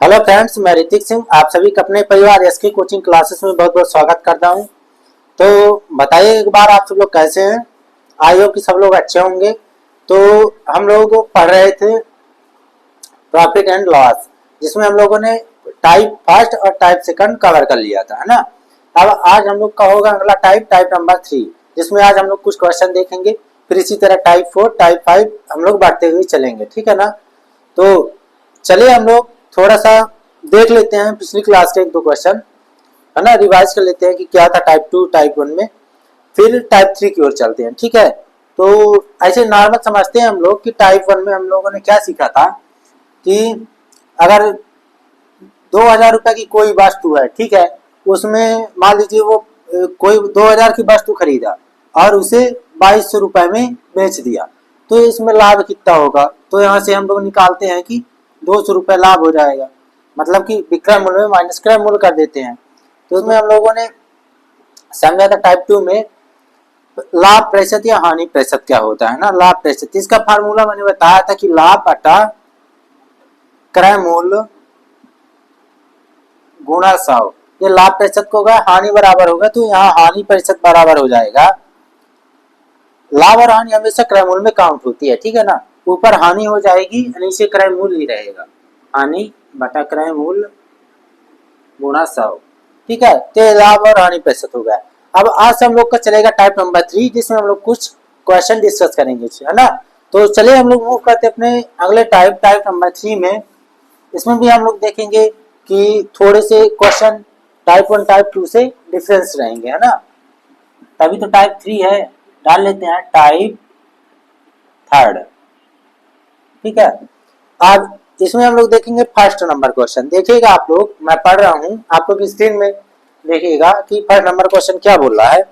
Hello friends, मैं ऋतिक सिंह आप सभी का अपने परिवार एसके कोचिंग क्लासेस में बहुत बहुत स्वागत करता हूं। तो बताइए एक बार आप सब लोग कैसे हैं। आई होप कि सब लोग अच्छे होंगे। तो हम लोग पढ़ रहे थे प्रॉफिट एंड लॉस, जिसमें हम लोगों ने टाइप फर्स्ट और टाइप सेकंड कवर कर लिया था, है ना। अब आज हम लोग का होगा अगला टाइप नंबर 3, जिसमें आज हम लोग कुछ क्वेश्चन देखेंगे। फिर इसी तरह टाइप 4 टाइप 5 हम लोग बढ़ते हुए चलेंगे, ठीक है ना। तो चलिए हम लोग थोड़ा सा देख लेते हैं पिछली क्लास के एक दो क्वेश्चन, है ना। रिवाइज कर लेते हैं कि क्या था टाइप 2 टाइप 1 में, फिर टाइप 3 की ओर चलते हैं, ठीक है। तो ऐसे नॉर्मल समझते हैं हम लोग कि टाइप 1 में हम लोगों ने क्या सीखा था कि अगर 2000 रुपए की कोई वस्तु है, ठीक है, उसमें मान लीजिए वो कोई 2000 की वस्तु खरीदा और उसे 2200 रुपए में बेच दिया, तो इसमें लाभ कितना होगा। तो यहाँ से हम लोग निकालते हैं कि 200 रुपए लाभ हो जाएगा, मतलब कि विक्रय मूल्य में माइनस क्रय मूल्य कर देते हैं। तो उसमें हम लोगों ने समझा था टाइप 2 में लाभ प्रतिशत या हानि प्रतिशत क्या होता है ना। लाभ प्रतिशत, इसका फार्मूला मैंने बताया था कि लाभ बटा क्रय मूल्य गुणा 100। ये लाभ प्रतिशत को होगा, हानि बराबर होगा, तो यहाँ हानि प्रतिशत बराबर हो जाएगा। लाभ और हानि हमेशा क्रय मूल्य में काउंट होती है, ठीक है ना। ऊपर हानि हो जाएगी, नीचे क्रय मूल्य ही रहेगा। हानि बटा क्रय मूल्य गुणा 100, ठीक है। तो लाभ और हानि प्रतिशत हो गया। अब आज से हम लोग का चलेगा टाइप नंबर 3, जिसमें हम लोग कुछ क्वेश्चन डिस्कस करेंगे, है ना। तो चलिए हम लोग मूव करते अपने अगले टाइप नंबर 3 में। इसमें भी हम लोग देखेंगे कि थोड़े से क्वेश्चन टाइप 1 टाइप 2 से डिफरेंस रहेंगे, है ना। तभी तो टाइप 3 है। डाल लेते हैं टाइप 3, ठीक है। अब इसमें हम लोग देखेंगे फर्स्ट नंबर क्वेश्चन। देखिएगा आप लोग, मैं पढ़ रहा हूं, आप लोग स्क्रीन में देखिएगा कि फर्स्ट नंबर क्वेश्चन क्या बोल रहा है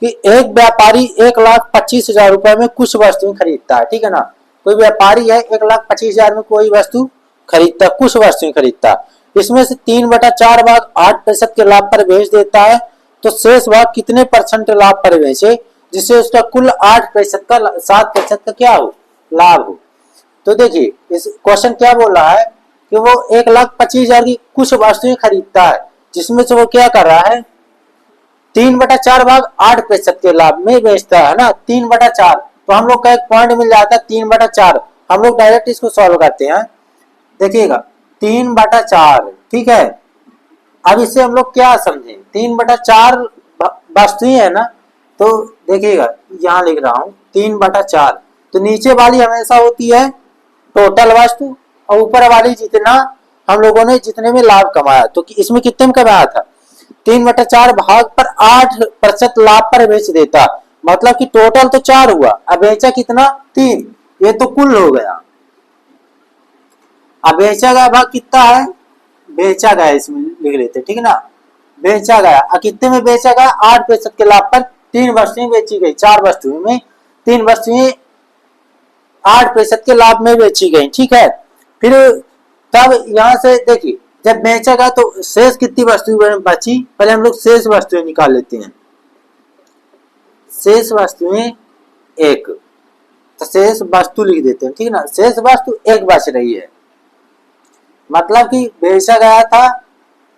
कि एक व्यापारी 1,25,000 रुपए में कुछ वस्तुएं खरीदता है, ठीक है ना। कोई व्यापारी है 1,25,000 में कोई वस्तु खरीदता, कुछ वस्तुएं खरीदता, इसमें से 3/4 भाग 8% के लाभ पर बेच देता है। तो शेष भाग कितने परसेंट लाभ पर बेचे जिससे उसका कुल 8% का 7% का क्या हो, लाभ हो। तो देखिए इस क्वेश्चन क्या बोल रहा है कि वो 1,25,000 की कुछ वस्तुएं खरीदता है, जिसमें से वो क्या कर रहा है 3/4 भाग 8% के लाभ में बेचता है ना। 3/4, तो हम लोग का एक पॉइंट मिल जाता है 3/4। हम लोग डायरेक्ट इसको सॉल्व करते हैं। देखिएगा 3/4, ठीक है। अब इससे हम लोग क्या समझे, 3/4 वस्तुएं है ना। तो देखिएगा यहाँ लिख रहा हूं 3/4, तो नीचे वाली हमेशा होती है टोटल वस्तु, और ऊपर वाली जितना हम लोगों ने जितने में लाभ कमाया, तो इसमें कितने में कमाया था 3/4 भाग पर 8% लाभ पर बेच देता, मतलब कि टोटल तो 4 हुआ, अब बेचा कितना 3, ये तो कुल हो गया। अब बेचा गया भाग कितना है, बेचा गया इसमें लिख लेते, ठीक है ना। बेचा गया, कितने में बेचा गया 8% के लाभ पर 3 वस्तुएं बेची गई, 4 वस्तुओं में 3 वस्तुएं 8% के लाभ में बेची गई, ठीक है। फिर तब यहां से देखिए जब बेचा गया तो शेष कितनी वस्तुएं बची, पहले हम लोग शेष वस्तुएं निकाल लेते हैं। शेष वस्तुएं 1, तो शेष वस्तु लिख देते हैं, ठीक है ना। शेष वस्तु 1 बच रही है, मतलब कि बेचा गया था,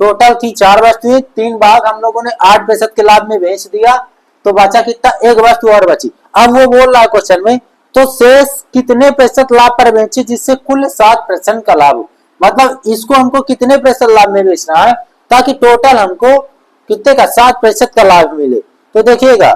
टोटल थी 4 वस्तुएं, 3 भाग हम लोगों ने 8% के लाभ में बेच दिया, तो बचा कितना 1 वस्तु और बची। अब वो बोल रहा है क्वेश्चन में तो शेष कितने प्रतिशत लाभ पर बेचे जिससे कुल 7% का लाभ हो, मतलब इसको हमको कितने प्रतिशत लाभ में बेचना है ताकि टोटल हमको कितने का 7% का लाभ मिले। तो देखिएगा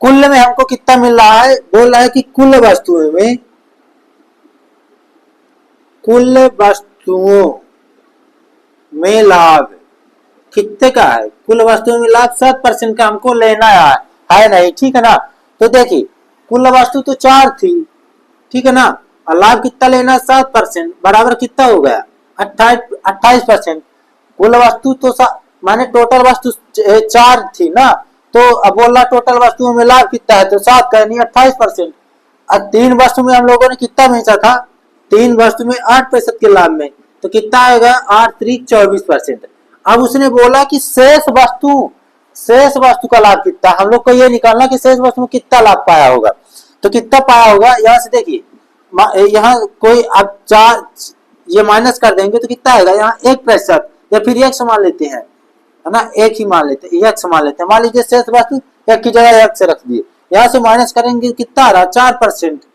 कुल में हमको कितना मिल रहा है, बोल रहा है कि कुल वस्तुओं में लाभ कितने का है, कुल वस्तुओं में लाभ 7% का हमको लेना है नहीं, ठीक है ना। तो देखिए कुल वस्तु तो 4 थी, ठीक है ना, और लाभ कितना लेना 7%, बराबर कितना हो गया 28%। कुल वस्तु तो माने टोटल वस्तु 4 थी ना, तो अब बोल रहा टोटल वस्तुओं में लाभ कितना है, तो 7 का नहीं 28%। अब 3 वस्तु में हम लोगों ने कितना बेचा था, 3 वस्तु में 8% के लाभ में, तो कितना आएगा 8 3 24%। अब उसने बोला कि शेष वस्तु का लाभ कितना, हम लोग को ये निकालना कि शेष वस्तु में कितना लाभ पाया होगा। तो कितना पाया होगा यहाँ से देखिए, यहाँ कोई अब 4 ये माइनस कर देंगे तो कितना आएगा यहाँ 1%, या फिर x मान लेते हैं, है ना, एक ही मान लेते हैं, x मान लेते हैं, मान लीजिए शेष वस्तु एक की जगह x रख दिए, यहाँ से माइनस करेंगे कितना आ रहा है 4%।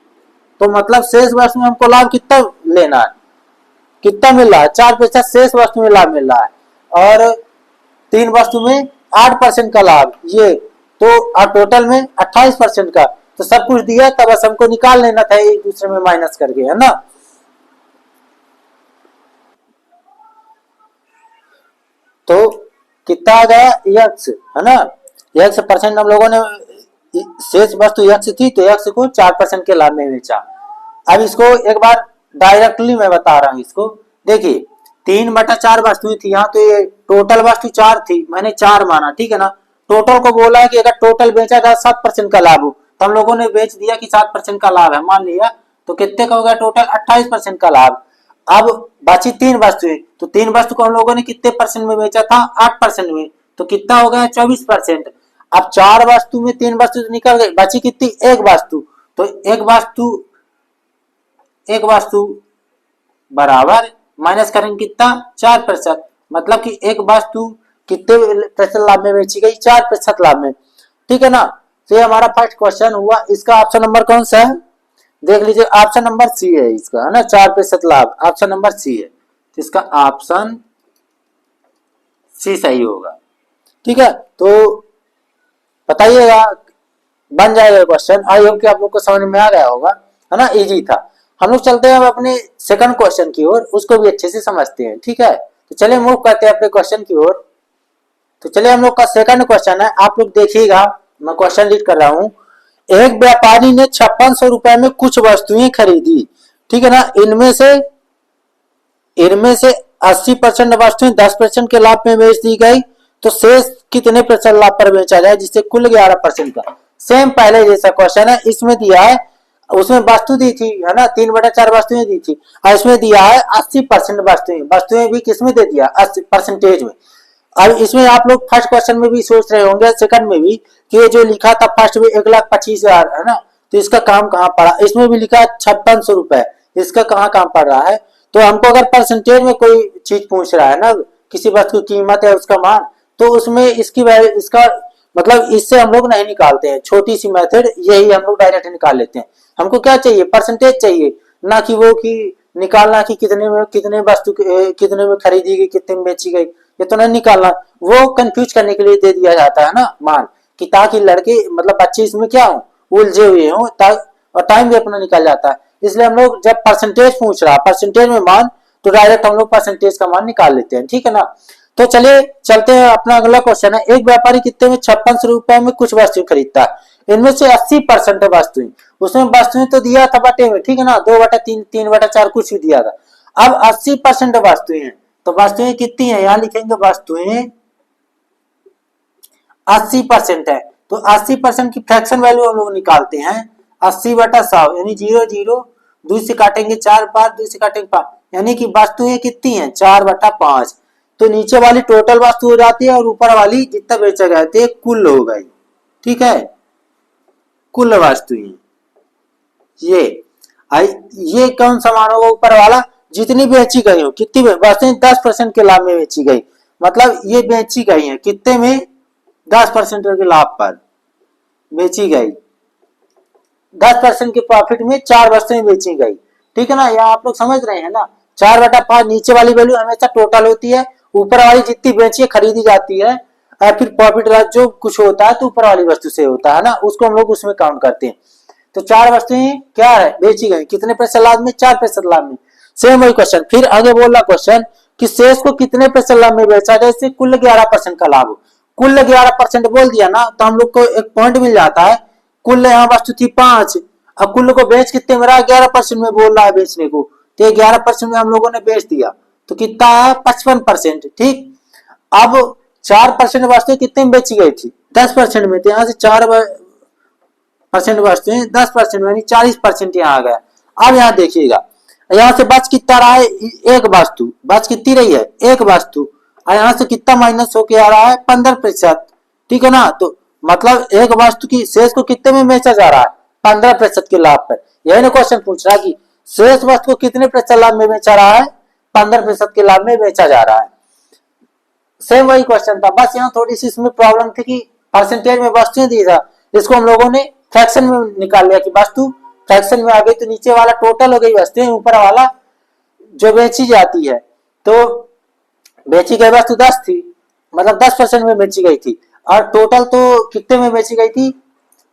तो मतलब शेष वस्तु में हमको लाभ कितना लेना है, कितना मिल रहा है 4% शेष वस्तु में लाभ मिल रहा है, और 3 वस्तु में 8% का लाभ, ये तो टोटल में 28% का। तो सब कुछ दिया तब बस हमको निकाल लेना था एक दूसरे में माइनस करके, है ना। तो कितना आ गया x, है ना, x% हम लोगों ने, शेष वस्तु x थी तो x को 4% के लाभ में बेचा। अब इसको एक बार डायरेक्टली मैं बता रहा हूं, इसको देखिए 3/4 वस्तुएं थी यहाँ, तो ये टोटल वस्तु 4 थी, मैंने 4 माना, ठीक है ना। टोटल को बोला है कि अगर टोटल बेचा था 7% का लाभ हो, तो हम लोगों ने बेच दिया कि 7% का लाभ है मान लिया, तो कितने का होगा टोटल 28% का लाभ। अब बची 3 वस्तुएं, तो 3 वस्तु को हम लोगों ने कितने परसेंट में बेचा था 8% में, तो कितना हो गया 24%। अब 4 वस्तु में 3 वस्तु तो निकल गई, बची कितनी एक वस्तु, तो एक वस्तु बराबर माइनस करेंगे कितना 4%, मतलब कि एक वस्तु कितने प्रतिशत लाभ में बेची गई 4% लाभ में, ठीक है ना। तो ये हमारा फर्स्ट क्वेश्चन हुआ। इसका ऑप्शन नंबर कौन सा है देख लीजिए, ऑप्शन नंबर सी है इसका, है ना, 4% लाभ, ऑप्शन नंबर सी है, तो इसका ऑप्शन सी सही होगा, ठीक है। तो बताइएगा, बन जाएगा क्वेश्चन। आई होप कि आप लोग को समझ में आ गया होगा, है ना, इजी था। हम लोग चलते हैं अब अपने सेकंड क्वेश्चन की ओर, उसको भी अच्छे से समझते हैं, ठीक है। तो चलिए मूव करते हैं अपने क्वेश्चन की ओर। तो चलिए हम लोग का सेकंड क्वेश्चन है, आप लोग देखिएगा, मैं क्वेश्चन रीड कर रहा हूं। एक व्यापारी ने 5600 रुपए में कुछ वस्तुएं खरीदी, ठीक है ना। इनमें से 80% वस्तुएं 10% के लाभ में बेच दी गई, तो शेष कितने प्रतिशत लाभ पर बेचा जाए, जिससे कुल 11% का। सेम पहले जैसा क्वेश्चन है, इसमें दिया है, उसमें वस्तु दी थी, है ना, 3/4 वस्तुएं दी थी, और इसमें दिया है 80% वस्तुएं भी किसमें दे दिया 80% में। अब इसमें आप लोग फर्स्ट क्वेश्चन में भी सोच रहे होंगे, सेकंड में भी, कि ये जो लिखा था फर्स्ट में 1,25,000, है ना, तो इसका काम कहाँ पड़ा। इसमें भी लिखा है 5600 रुपए, इसका कहाँ काम पड़ रहा है। तो हमको अगर परसेंटेज में कोई चीज पूछ रहा है ना, किसी वस्तु की कीमत है उसका मान, तो उसमें इसका मतलब इससे हम लोग नहीं निकालते हैं, छोटी सी मेथड यही हम लोग डायरेक्ट निकाल लेते हैं। हमको क्या चाहिए, परसेंटेज चाहिए, ना कि वो कि निकालना कि कितने वस्तु कितने में खरीदी गई कितने में बेची गई, ये तो नहीं निकालना। वो कंफ्यूज करने के लिए दे दिया जाता है ना मान, कि ताकि लड़के मतलब बच्चे इसमें क्या हो उलझे हुए हो, और टाइम भी अपना निकल जाता है। इसलिए हम लोग जब परसेंटेज पूछ रहा परसेंटेज में मान, तो डायरेक्ट हम लोग परसेंटेज का मान निकाल लेते हैं, ठीक है ना। तो चलिए चलते हैं, अपना अगला क्वेश्चन है। एक व्यापारी कितने में 5600 रुपए में कुछ वस्तु खरीदता है, इनमें से 80% वस्तुएं, उसमें वस्तुएं तो दिया था बटे में, ठीक है ना, 2/3 3/4 कुछ भी दिया था। अब 80% वस्तुएं हैं, तो वस्तुएं कितनी है, यहां लिखेंगे वस्तुएं 80% है, तो 80% की फ्रैक्शन वैल्यू हम लोग निकालते हैं 80/100, यानी 0 0, 2 से काटेंगे 4 5, 2 से काटेंगे 5, यानी कि वस्तुएं कितनी है 4/5। तो नीचे वाली टोटल वस्तु हो जाती है, और ऊपर वाली जितना बेचा गया थे कुल हो गई, ठीक है, कुल वस्तुएं। ये कौन सा मान होगा ऊपर वाला, जितनी बेची गई हो, कितनी वस्तुएं 10% के लाभ में बेची गई, मतलब ये बेची गई है कितने में 10% के लाभ पर बेची गई, 10% के प्रॉफिट में 4 वस्तुएं बेची गई, ठीक है ना। यह आप लोग समझ रहे हैं ना। 4/5 नीचे वाली वैल्यू हमेशा टोटल होती है, ऊपर वाली जितनी बेची खरीदी जाती है, और फिर प्रॉफिट जो कुछ होता है तो ऊपर वाली वस्तु से होता है ना, उसको हम लोग उसमें काउंट करते हैं। तो 4 वस्तुएं क्या है बेची गई, कितने प्रतिशत लाभ में 4% लाभ में। सेम वही क्वेश्चन फिर आगे बोल रहा क्वेश्चन कि शेष को कितने प्रतिशत लाभ में बेचा जाए, इससे कुल 11% का लाभ हो। कुल 11% बोल दिया ना, तो हम लोग को एक पॉइंट मिल जाता है। कुल यहाँ वस्तु थी 5, अब कुल को बेच कितने में रहा 11% में बोल रहा है बेचने को, तो 11% में हम लोगों ने बेच दिया, तो कितना है 55%, ठीक। अब 4% वस्तुएं कितने में बेची गई थी 10% में, तो यहाँ से 4% वस्तुएं 10% में, यानी 40% यहाँ आ गया। अब यहाँ देखिएगा, यहाँ से बच कितना रहा है एक वस्तु, बच कितनी रही है एक वस्तु, और यहाँ से कितना माइनस होके आ रहा है 15%, ठीक है ना। तो मतलब एक वस्तु की शेष को कितने में बेचा जा रहा है 15% के लाभ पर। यही ना क्वेश्चन पूछ रहा है कि शेष वस्तु को कितने प्रतिशत लाभ में बेचा रहा है 15% के लाभ में बेचा जा रहा है। सेम वही क्वेश्चन था, बस यहाँ थोड़ी सी इसमें प्रॉब्लम थी कि परसेंटेज में वस्तुएं दी था, इसको हम लोगों ने फ्रैक्शन में निकाल लिया कि वस्तु फ्रैक्शन में आ गई तो नीचे वाला टोटल हो गई वस्तुएं, ऊपर वाला जो बेची जाती है। तो बेची गई वस्तु 10 थी, मतलब 10% में बेची गई थी, और टोटल तो कितने में बेची गई थी,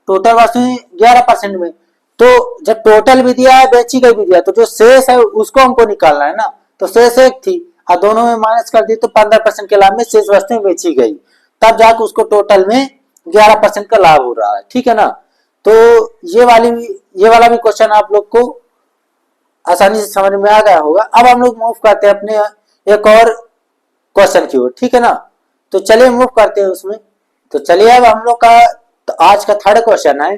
टोटल वस्तुएं 11% में। तो जब टोटल भी दिया है बेची गई भी दिया, तो जो शेष है उसको हमको निकालना है ना, तो शेष एक थी और दोनों में माइनस कर दी तो 15% के लाभ में शेष वस्तुएं बेची गई, तब जाकर उसको टोटल में 11% का लाभ हो रहा है, ठीक है ना। तो ये वाला भी क्वेश्चन आप लोग को आसानी से समझ में आ गया होगा। अब हम लोग मूव करते हैं अपने एक और क्वेश्चन की ओर, ठीक है ना। तो चलिए मूव करते हैं उसमें। तो चलिए अब हम लोग का तो आज का थर्ड क्वेश्चन है,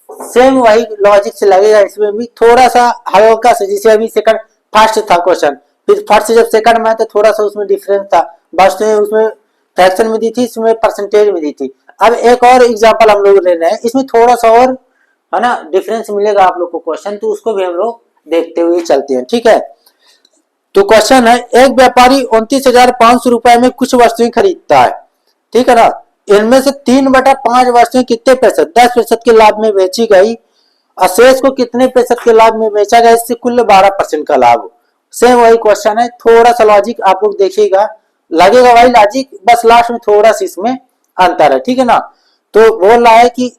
सेम वही लॉजिक से लगेगा, इसमें भी थोड़ा सा हल्का से, जैसे अभी सेकंड फर्स्ट था क्वेश्चन, फिर फर्स्ट से जब सेकंड में तो थोड़ा सा उसमें डिफरेंस था, वस्तुएं उसमें फ्रैक्शन में दी थी, इसमें परसेंटेज में दी थी। अब एक और एग्जांपल हम लोग ले रहे हैं, इसमें थोड़ा सा और है ना डिफरेंस मिलेगा आप लोग को क्वेश्चन, तो उसको भी हम लोग देखते हुए चलते हैं, ठीक है। तो क्वेश्चन है, एक व्यापारी 29,500 रुपए में कुछ वस्तुएं खरीदता है, ठीक है ना। इनमें से 3/5 वस्तुएं कितने प्रतिशत, 10% के लाभ में बेची गई, और शेष को कितने प्रतिशत के लाभ में बेचा गया, इससे कुल 12% का लाभ। सेम वही क्वेश्चन है, थोड़ा सा लॉजिक आप लोग देखिएगा, लगेगा वही लॉजिक, बस लास्ट में थोड़ा सा इसमें अंतर है, ठीक है ना। तो बोल रहा है कि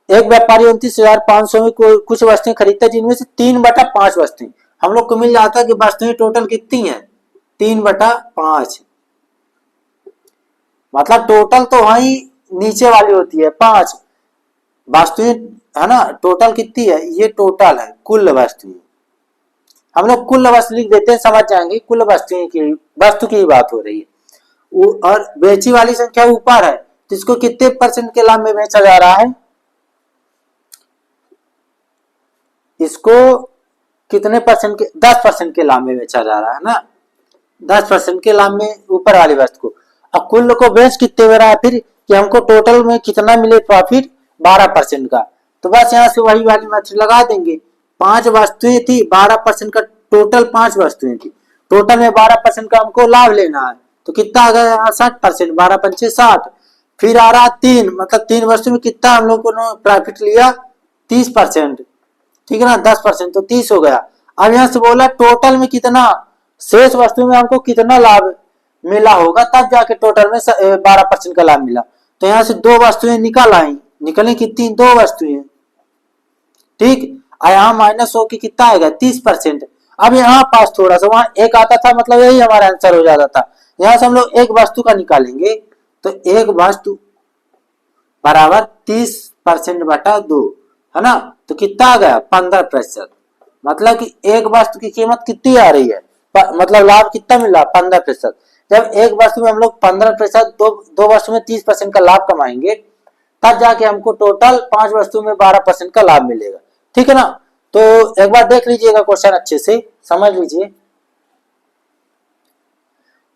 एक व्यापारी 29,500 में कुछ वस्तुएं खरीदता है, जिनमें से 3/5 वस्तुएं हम लोग को मिल जाता है कि वस्तुएं टोटल कितनी है, 3/5, मतलब टोटल तो वही नीचे वाली होती है 5 वस्तुएं, है ना। टोटल कितनी है, ये टोटल है कुल वस्तुएं, हम लोग कुल वस्तु लिख देते हैं, समझ जाएंगे कुल वस्तुएं की, वस्तु की बात हो रही है। और बेची वाली संख्या ऊपर है, तो इसको कितने % के लाभ में बेचा जा रहा है, इसको कितने % के, 10% के लाभ में बेचा जा रहा है ना, 10% के लाभ में ऊपर वाली वस्तु को। अब कुल को बेच कितने में रहा है फिर, कि हमको टोटल में कितना मिले प्रॉफिट, 12% का। तो बस यहाँ से वही वाली मेथड लगा देंगे, 5 वस्तुएं थी, 12% का, टोटल 5 वस्तुएं थी, टोटल में 12% का हमको लाभ लेना है, तो कितना आ गया 60%, 12 पंचे 60, फिर आ रहा 3, मतलब 3 वस्तु में कितना हम लोग को प्रॉफिट लिया, 30%, ठीक है ना, 10% तो 30 हो गया। अब यहाँ से बोला टोटल में कितना, शेष वस्तु में हमको कितना लाभ मिला होगा, तब जाके टोटल में 12% का लाभ मिला। तो यहाँ से 2 वस्तुएं निकल आई, निकली कितनी, 2 वस्तुएं, ठीक। यहाँ माइनस हो के कितना आएगा, 30%। अब यहाँ पास थोड़ा सा, वहां एक आता था, मतलब यही हमारा आंसर हो जाता था। यहाँ से हम लोग एक वस्तु का निकालेंगे, तो एक वस्तु बराबर 30% बटा 2, है ना। तो कितना आ गया, 15%, मतलब कि एक वस्तु की कीमत कितनी आ रही है, मतलब लाभ कितना मिल रहा, 15%। जब एक वस्तु में हम लोग 15%, दो वस्तु में 30% का लाभ कमाएंगे, तब जाके हमको टोटल 5 वस्तु में 12% का लाभ मिलेगा, ठीक है ना। तो एक बार देख लीजिएगा क्वेश्चन, अच्छे से समझ लीजिए,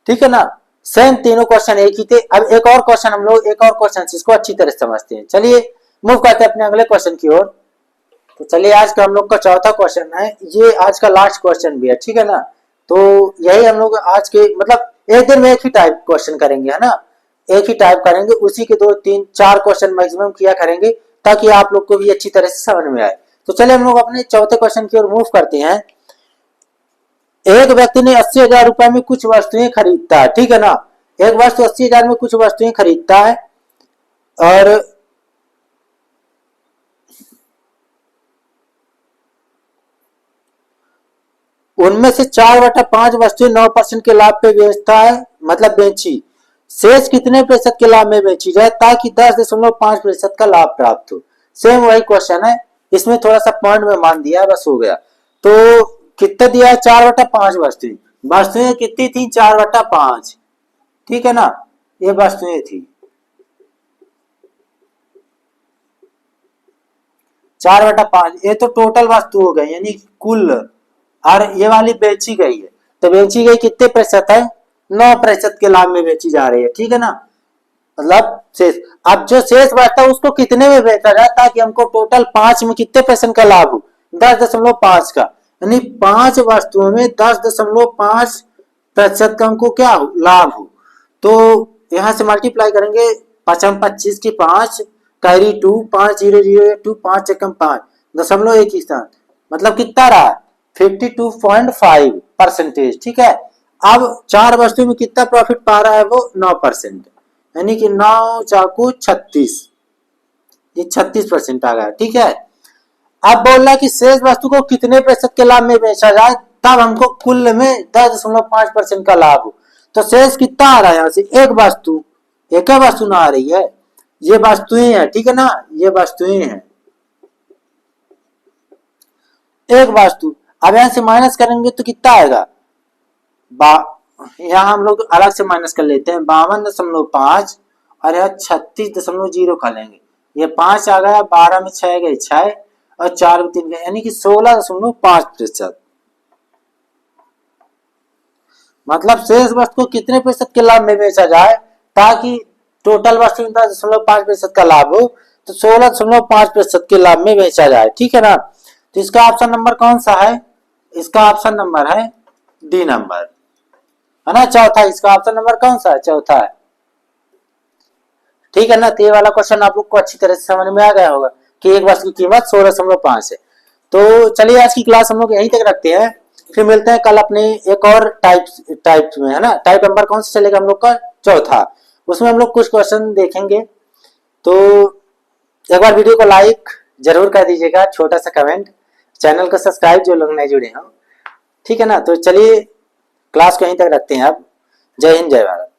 ठीक है ना। सेम तीनों क्वेश्चन एक ही थे। अब एक और क्वेश्चन हम लोग, एक और क्वेश्चन इसको अच्छी तरह समझते हैं। चलिए मूव करते हैं अपने अगले क्वेश्चन की ओर। तो चलिए आज का हम लोग का चौथा क्वेश्चन है, ये आज का लास्ट क्वेश्चन भी है, ठीक है ना। तो यही हम लोग आज के, मतलब एक दिन में एक ही टाइप क्वेश्चन करेंगे, है ना, एक ही टाइप करेंगे, उसी के 2, 3, 4 क्वेश्चन मैक्सिमम किया करेंगे, ताकि आप लोग को भी अच्छी तरह से समझ में आए। तो चलिए हम लोग अपने चौथे क्वेश्चन की ओर मूव करते हैं। एक व्यक्ति ने 80,000 रुपए में कुछ वस्तुएं खरीदता है, ठीक है ना। एक वस्तु 80,000 में कुछ वस्तुएं खरीदता है, और उनमें से 4/5 वस्तुएं 9% के लाभ पे बेचता है, मतलब बेची। शेष कितने प्रतिशत के लाभ में बेची जाए, ताकि 10.5% का लाभ प्राप्त हो। सेम वही क्वेश्चन है, इसमें थोड़ा सा पॉइंट में मान दिया, बस हो गया। तो कितना दिया है, 4/5 वस्तुएं, वस्तुएं कितनी थी, 4/5, ठीक है ना, ये वस्तुएं थी 4/5, ये तो टोटल वस्तु हो गई, यानी कुल, और ये वाली बेची गई है, तो बेची गई कितने प्रतिशत है, 9% के लाभ में बेची जा रही है, ठीक है ना, मतलब शेष। अब जो शेष बचता है उसको कितने में बेचा जाए, ताकि हमको टोटल 5 में कितने % का लाभ हो, 10.5 का, यानी 5 वस्तुओं में 10.5 प्रतिशत का हमको क्या हो, लाभ हो। तो यहाँ से मल्टीप्लाई करेंगे, 5×25 की 5, कैरी 2, 5 0 0 2, 5 एकम 5, 0.1 स्थान, मतलब कितना रहा 52.5%। ठीक है, अब 4 वस्तु में कितना प्रॉफिट पा रहा है वो 9%, यानी कि 9 चाकू 36, ये 36% आ गया। ठीक है, अब बोल रहा है कि शेष वस्तु को कितने प्रतिशत के लाभ में बेचा जाए तब हमको कुल में 10.5% का लाभ हो। तो शेष कितना आ रहा है यहाँ से, एक वस्तु, एक वस्तु ना आ रही है, ये वस्तुएं हैं। ठीक है ना, ये वस्तुएं हैं, एक वस्तु। अब यहाँ से माइनस करेंगे तो कितना आएगा, यहाँ हम लोग अलग से माइनस कर लेते हैं, 52.5 और यहाँ 36.0 खा लेंगे, ये 5 आ गया, 12 में 6 गए 6 और 4 में 3 गए, यानी कि 16.5%। मतलब शेष वस्तु को कितने प्रतिशत के लाभ में बेचा जाए ताकि टोटल वस्तु में 10.5% का लाभ हो, तो 16.5% के लाभ में बेचा जाए। ठीक है ना, तो इसका ऑप्शन नंबर कौन सा है, इसका ऑप्शन नंबर है डी नंबर, है ना, चौथा। इसका ऑप्शन नंबर कौन सा है, चौथा है। ठीक है ना, तो ये वाला क्वेश्चन आप लोग को अच्छी तरह से समझ में आ गया होगा कि एक वस्तु की कीमत 16.5 है। तो चलिए आज की क्लास हम लोग यहीं तक रखते हैं, फिर मिलते हैं कल अपने एक और टाइप में, है ना। टाइप नंबर कौन सा चलेगा हम लोग का, चौथा, उसमें हम लोग कुछ क्वेश्चन देखेंगे। तो एक बार वीडियो को लाइक जरूर कर दीजिएगा, छोटा सा कमेंट, चैनल को सब्सक्राइब जो लोग नहीं जुड़े हों। ठीक है ना, तो चलिए क्लास को यहीं तक रखते हैं अब। जय हिंद, जय भारत।